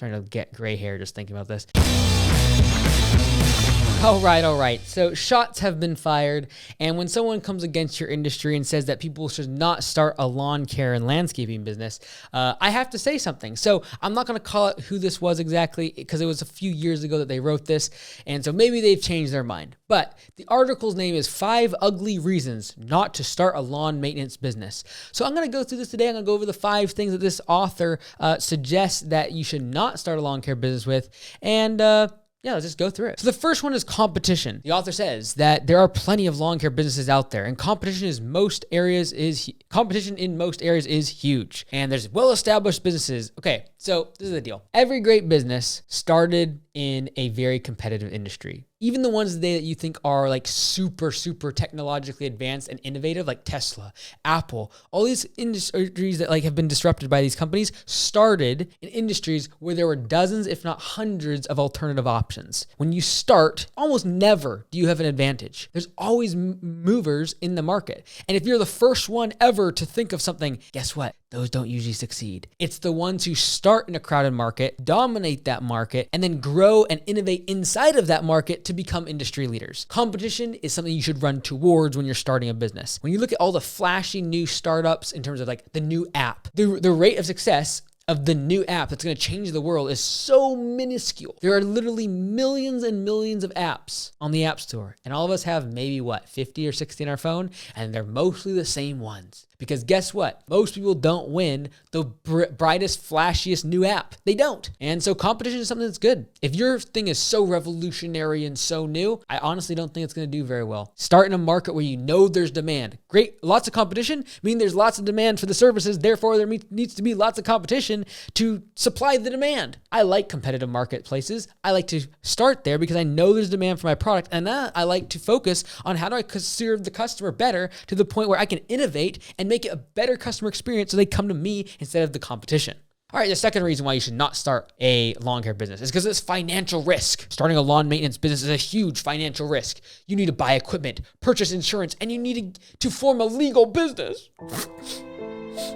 starting to get gray hair just thinking about this. All right. So shots have been fired. And when someone comes against your industry and says that people should not start a lawn care and landscaping business, I have to say something. So I'm not going to call out who this was exactly because it was a few years ago that they wrote this. And so maybe they've changed their mind. But the article's name is 5 Ugly Reasons Not to Start a Lawn Maintenance Business. So I'm going to go through this today. I'm going to go over the 5 things that this author suggests that you should not start a lawn care business with. And yeah, let's just go through it. So the first one is competition. The author says that there are plenty of lawn care businesses out there, and competition in most areas is huge. And there's well-established businesses. Okay, so this is the deal. Every great business started in a very competitive industry. Even the ones today that you think are like super technologically advanced and innovative, like Tesla, Apple, all these industries that like have been disrupted by these companies started in industries where there were dozens, if not hundreds of alternative options. When you start, almost never do you have an advantage. There's always movers in the market. And if you're the first one ever to think of something, guess what? Those don't usually succeed. It's the ones who start in a crowded market, dominate that market, and then grow and innovate inside of that market to become industry leaders. Competition is something you should run towards when you're starting a business. When you look at all the flashy new startups in terms of like the new app, the rate of success of the new app that's going to change the world is so minuscule. There are literally millions and millions of apps on the App Store, and all of us have maybe 50 or 60 on our phone, and they're mostly the same ones. Because guess what? Most people don't win the brightest, flashiest new app. They don't. And so competition is something that's good. If your thing is so revolutionary and so new, I honestly don't think it's going to do very well. Start in a market where you know there's demand. Great. Lots of competition mean there's lots of demand for the services. Therefore, there needs to be lots of competition to supply the demand. I like competitive marketplaces. I like to start there because I know there's demand for my product. And then I like to focus on how do I serve the customer better to the point where I can innovate and make it a better customer experience so they come to me instead of the competition. All right, the second reason why you should not start a lawn care business is because it's financial risk. Starting a lawn maintenance business is a huge financial risk. You need to buy equipment, purchase insurance, and you need to form a legal business.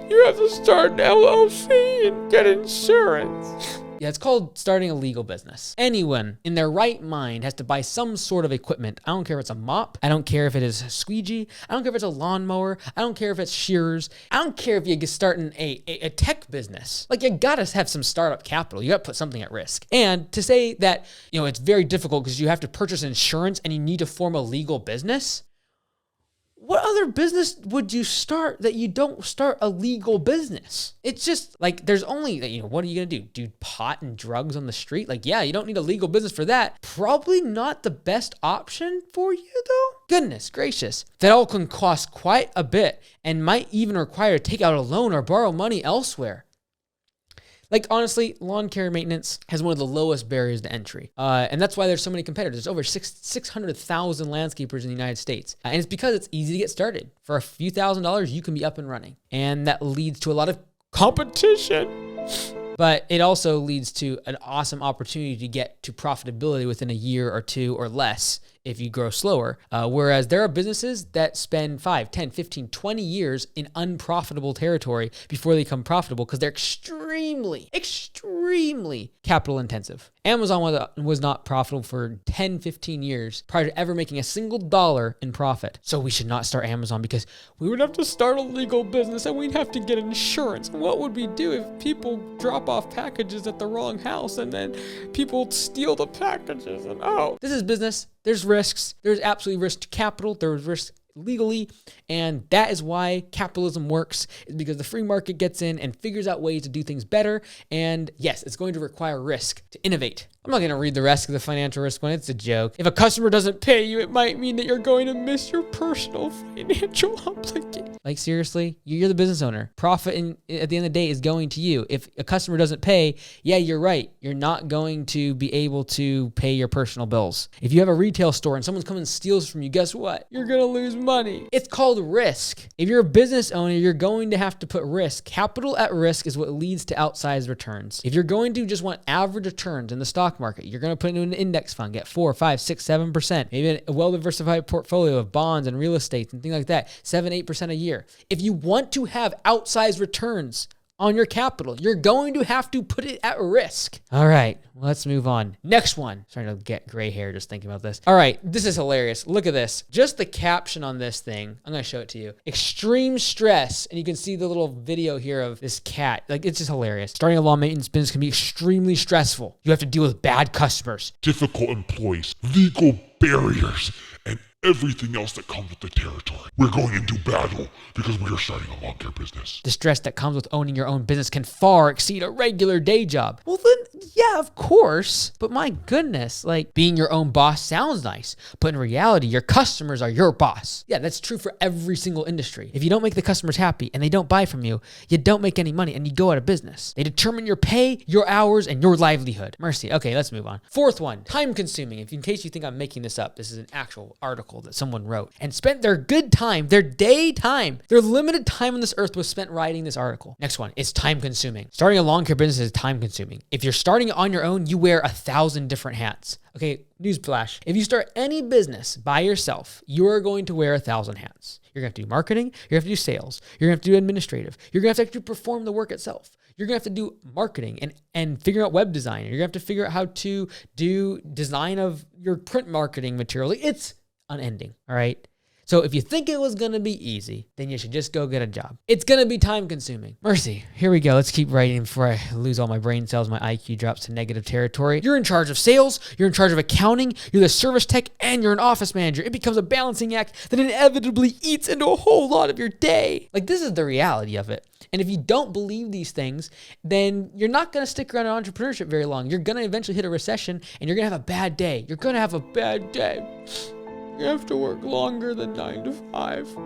You have to start an LLC and get insurance. Yeah, it's called starting a legal business. Anyone in their right mind has to buy some sort of equipment. I don't care if it's a mop. I don't care if it is a squeegee. I don't care if it's a lawnmower. I don't care if it's shears. I don't care if you're starting a tech business. Like, you gotta have some startup capital. You gotta put something at risk. And to say that, it's very difficult because you have to purchase insurance and you need to form a legal business. What other business would you start that you don't start a legal business? It's just like, there's only, what are you going to do? Do pot and drugs on the street? Like, yeah, you don't need a legal business for that. Probably not the best option for you though. Goodness gracious. That all can cost quite a bit and might even require to take out a loan or borrow money elsewhere. Like, honestly, lawn care maintenance has one of the lowest barriers to entry. And that's why there's so many competitors. There's over 600,000 landscapers in the United States. And it's because it's easy to get started. For a few $1,000s, you can be up and running. And that leads to a lot of competition. But it also leads to an awesome opportunity to get to profitability within a year or two or less if you grow slower. Whereas there are businesses that spend 5, 10, 15, 20 years in unprofitable territory before they become profitable because they're extremely capital intensive. Amazon was not profitable for 10, 15 years prior to ever making a single dollar in profit. So we should not start Amazon because we would have to start a legal business and we'd have to get insurance. And what would we do if people drop off packages at the wrong house and then people steal the packages and this is business. There's risks. There's absolutely risk to capital. There's risk legally. And that is why capitalism works, is because the free market gets in and figures out ways to do things better. And yes, it's going to require risk to innovate. I'm not going to read the rest of the financial risk one. It's a joke. If a customer doesn't pay you, it might mean that you're going to miss your personal financial obligation. Like, seriously, you're the business owner. Profit at the end of the day is going to you. If a customer doesn't pay, yeah, you're right. You're not going to be able to pay your personal bills. If you have a retail store and someone's coming and steals from you, guess what? You're going to lose money. It's called risk. If you're a business owner, you're going to have to put risk. Capital at risk is what leads to outsized returns. If you're going to just want average returns in the stock market, you're going to put into an index fund, get 4, 5, 6, 7%, maybe a well-diversified portfolio of bonds and real estate and things like that, 7, 8% a year. If you want to have outsized returns on your capital. You're going to have to put it at risk. All right, let's move on. Next one. Starting to get gray hair just thinking about this. All right, this is hilarious. Look at this. Just the caption on this thing. I'm going to show it to you. Extreme stress. And you can see the little video here of this cat. Like, it's just hilarious. Starting a lawn maintenance business can be extremely stressful. You have to deal with bad customers, difficult employees, legal barriers, and everything else that comes with the territory. We're going into battle because we are starting a lawn care business. The stress that comes with owning your own business can far exceed a regular day job. Well then, yeah, of course. But my goodness, like being your own boss sounds nice, but in reality, your customers are your boss. Yeah, that's true for every single industry. If you don't make the customers happy and they don't buy from you, you don't make any money and you go out of business. They determine your pay, your hours, and your livelihood. Mercy. Okay, let's move on. Fourth one, time consuming. In case you think I'm making this up, this is an actual article that someone wrote and spent their good time, their daytime, their limited time on this earth was spent writing this article. Next one, it's time consuming. Starting a lawn care business is time consuming. If you're starting on your own, you wear 1,000 different hats. Okay, newsflash. If you start any business by yourself, you are going to wear 1,000 hats. You're going to have to do marketing. You're going to have to do sales. You're going to have to do administrative. You're going to have to actually perform the work itself. You're going to have to do marketing and figure out web design. You're going to have to figure out how to do design of your print marketing material. It's unending, all right? So if you think it was going to be easy, then you should just go get a job. It's going to be time consuming. Mercy. Here we go. Let's keep writing before I lose all my brain cells. My IQ drops to negative territory. You're in charge of sales. You're in charge of accounting. You're the service tech and you're an office manager. It becomes a balancing act that inevitably eats into a whole lot of your day. Like, this is the reality of it. And if you don't believe these things, then you're not going to stick around in entrepreneurship very long. You're going to eventually hit a recession and you're going to have a bad day. You're going to have a bad day. You have to work longer than 9 to 5,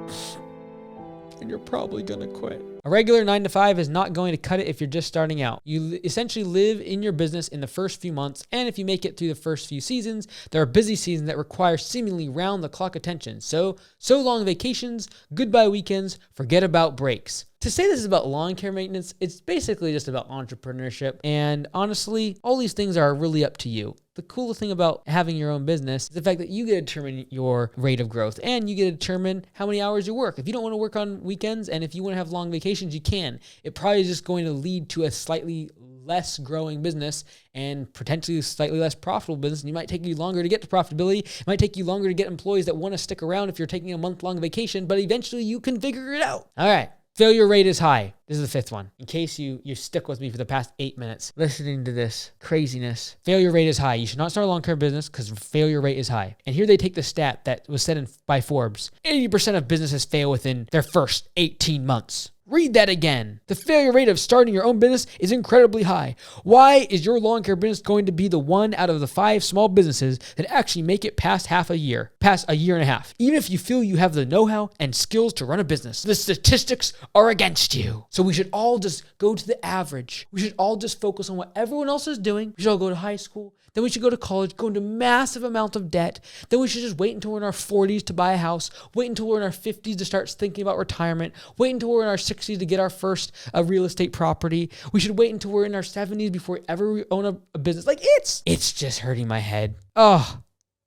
and you're probably gonna quit. A regular 9 to 5 is not going to cut it if you're just starting out. You essentially live in your business in the first few months, and if you make it through the first few seasons, there are busy seasons that require seemingly round-the-clock attention. So long vacations, goodbye weekends, forget about breaks. To say this is about lawn care maintenance, it's basically just about entrepreneurship. And honestly, all these things are really up to you. The coolest thing about having your own business is the fact that you get to determine your rate of growth and you get to determine how many hours you work. If you don't want to work on weekends and if you want to have long vacations, you can. It probably is just going to lead to a slightly less growing business and potentially a slightly less profitable business. And it might take you longer to get to profitability. It might take you longer to get employees that want to stick around if you're taking a month-long vacation, but eventually you can figure it out. All right. Failure rate is high. This is the fifth one. In case you stuck with me for the past 8 minutes listening to this craziness. Failure rate is high. You should not start a long-term business because failure rate is high. And here they take the stat that was said by Forbes. 80% of businesses fail within their first 18 months. Read that again. The failure rate of starting your own business is incredibly high. Why is your lawn care business going to be the one out of the 5 small businesses that actually make it past a year and a half? Even if you feel you have the know-how and skills to run a business, the statistics are against you. So we should all just go to the average. We should all just focus on what everyone else is doing. We should all go to high school. Then we should go to college, go into massive amount of debt. Then we should just wait until we're in our 40s to buy a house. Wait until we're in our 50s to start thinking about retirement. Wait until we're in our 60s to get our first real estate property. We should wait until we're in our 70s before we ever own a business. Like, it's just hurting my head. Oh,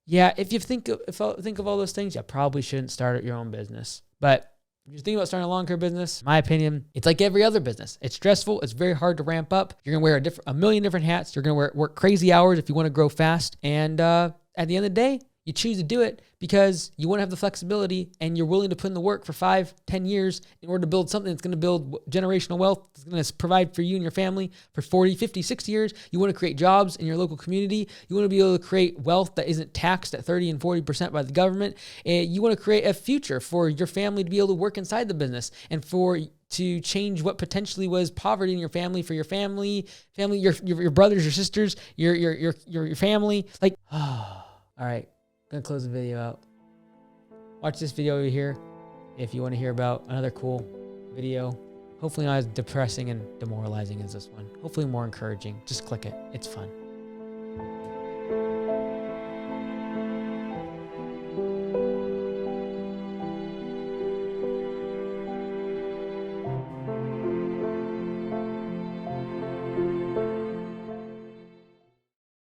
yeah. If you think of all those things, you probably shouldn't start your own business. But if you're thinking about starting a lawn care business, in my opinion, it's like every other business. It's stressful. It's very hard to ramp up. You're going to wear a million different hats. You're going to work crazy hours if you want to grow fast. And at the end of the day, you choose to do it because you want to have the flexibility and you're willing to put in the work for 5-10 years in order to build something that's going to build generational wealth. That's going to provide for you and your family for 40, 50, 60 years. You want to create jobs in your local community. You want to be able to create wealth that isn't taxed at 30 and 40% by the government. And you want to create a future for your family to be able to work inside the business and to change what potentially was poverty in your family, for your family, your brothers, your sisters, your family. Like, all right. I'm gonna close the video out. Watch this video over here if you want to hear about another cool video. Hopefully not as depressing and demoralizing as this one. Hopefully more encouraging. Just click it. It's fun.